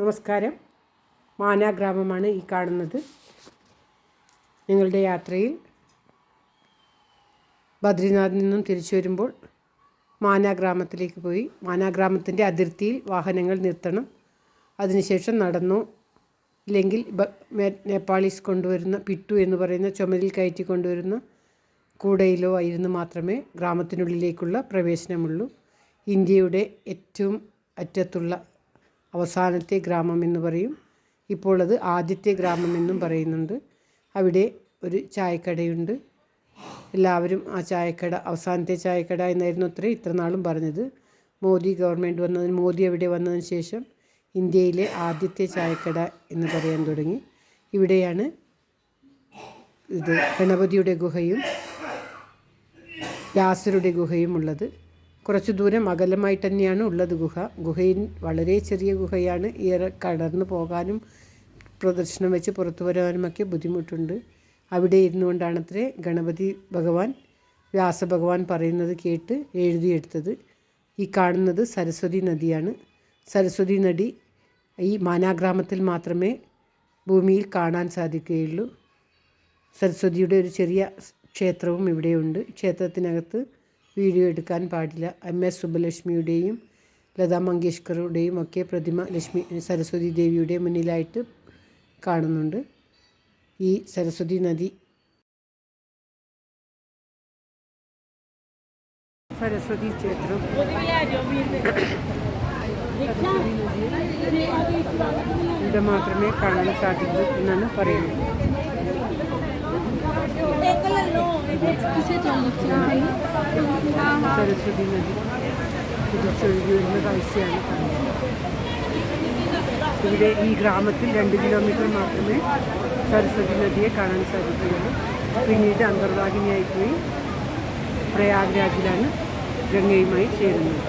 നമസ്കാരം. മാന ഗ്രാമമാണ് ഈ കാണുന്നത്. നിങ്ങളുടെ യാത്രയിൽ ബദ്രിനാഥിൽ നിന്നും തിരിച്ചു വരുമ്പോൾ മാന ഗ്രാമത്തിലേക്ക് പോയി മാന ഗ്രാമത്തിൻ്റെ അതിർത്തിയിൽ വാഹനങ്ങൾ നിർത്തണം. അതിനുശേഷം നടന്നു, ഇല്ലെങ്കിൽ നേപ്പാളീസ് കൊണ്ടുവരുന്ന പിട്ടു എന്ന് പറയുന്ന ചുമരിൽ കയറ്റി കൊണ്ടുവരുന്ന കൂടയിലോ ആയിരുന്നു മാത്രമേ ഗ്രാമത്തിനുള്ളിലേക്കുള്ള പ്രവേശനമുള്ളൂ. ഇന്ത്യയുടെ ഏറ്റവും അറ്റത്തുള്ള അവസാനത്തെ ഗ്രാമം എന്ന് പറയും. ഇപ്പോൾ അത് ആദ്യത്തെ ഗ്രാമമെന്നും പറയുന്നുണ്ട്. അവിടെ ഒരു ചായക്കടയുണ്ട്. എല്ലാവരും ആ ചായക്കട അവസാനത്തെ ചായക്കട എന്നായിരുന്നു ഇത്ര നാളും പറഞ്ഞത്. മോദി അവിടെ വന്നതിന് ശേഷം ഇന്ത്യയിലെ ആദ്യത്തെ ചായക്കട എന്ന് പറയാൻ തുടങ്ങി. ഇവിടെയാണ് ഇത് ഗണപതിയുടെ ഗുഹയും വ്യാസരുടെ ഗുഹയും ഉള്ളത്. കുറച്ച് ദൂരം അകലമായിട്ട് തന്നെയാണ് ഉള്ളത് ഗുഹയിൽ വളരെ ചെറിയ ഗുഹയാണ്. ഏറെ കടന്നു പോകാനും പ്രദർശനം വെച്ച് പുറത്തു വരാനുമൊക്കെ ബുദ്ധിമുട്ടുണ്ട്. അവിടെ ഇരുന്നു കൊണ്ടാണത്രേ ഗണപതി ഭഗവാൻ വ്യാസഭഗവാൻ പറയുന്നത് കേട്ട് എഴുതിയെടുത്തത്. ഈ കാണുന്നത് സരസ്വതി നദിയാണ്. സരസ്വതി നദി ഈ മാനാഗ്രാമത്തിൽ മാത്രമേ ഭൂമിയിൽ കാണാൻ സാധിക്കുകയുള്ളൂ. സരസ്വതിയുടെ ഒരു ചെറിയ ക്ഷേത്രവും ഇവിടെയുണ്ട്. ക്ഷേത്രത്തിനകത്ത് വീഡിയോ എടുക്കാൻ പാടില്ല. MS സുബ്ബലക്ഷ്മിയുടെയും ലതാ മങ്കേഷ്കറുടെയും ഒക്കെ പ്രതിമ സരസ്വതി ദേവിയുടെ മുന്നിലായിട്ട് കാണുന്നുണ്ട്. ഈ സരസ്വതി നദി സരസ്വതി ക്ഷേത്രം ഇവിടെ മാത്രമേ കാണാൻ സാധിക്കൂ എന്നാണ് പറയുന്നത്. സരസ്വതി നദി കുതിച്ചൊഴുകി വരുന്ന കാഴ്ചയാണ് കാണുന്നത്. ഇവിടെ ഈ ഗ്രാമത്തിൽ 2 കിലോമീറ്റർ മാത്രമേ സരസ്വതി നദിയെ കാണാൻ സാധിക്കുകയുള്ളൂ. പിന്നീട് അന്തർവാഹിനിയായി പോയി പ്രയാഗ്രാജിലാണ് ഗംഗയുമായി ചേരുന്നത്.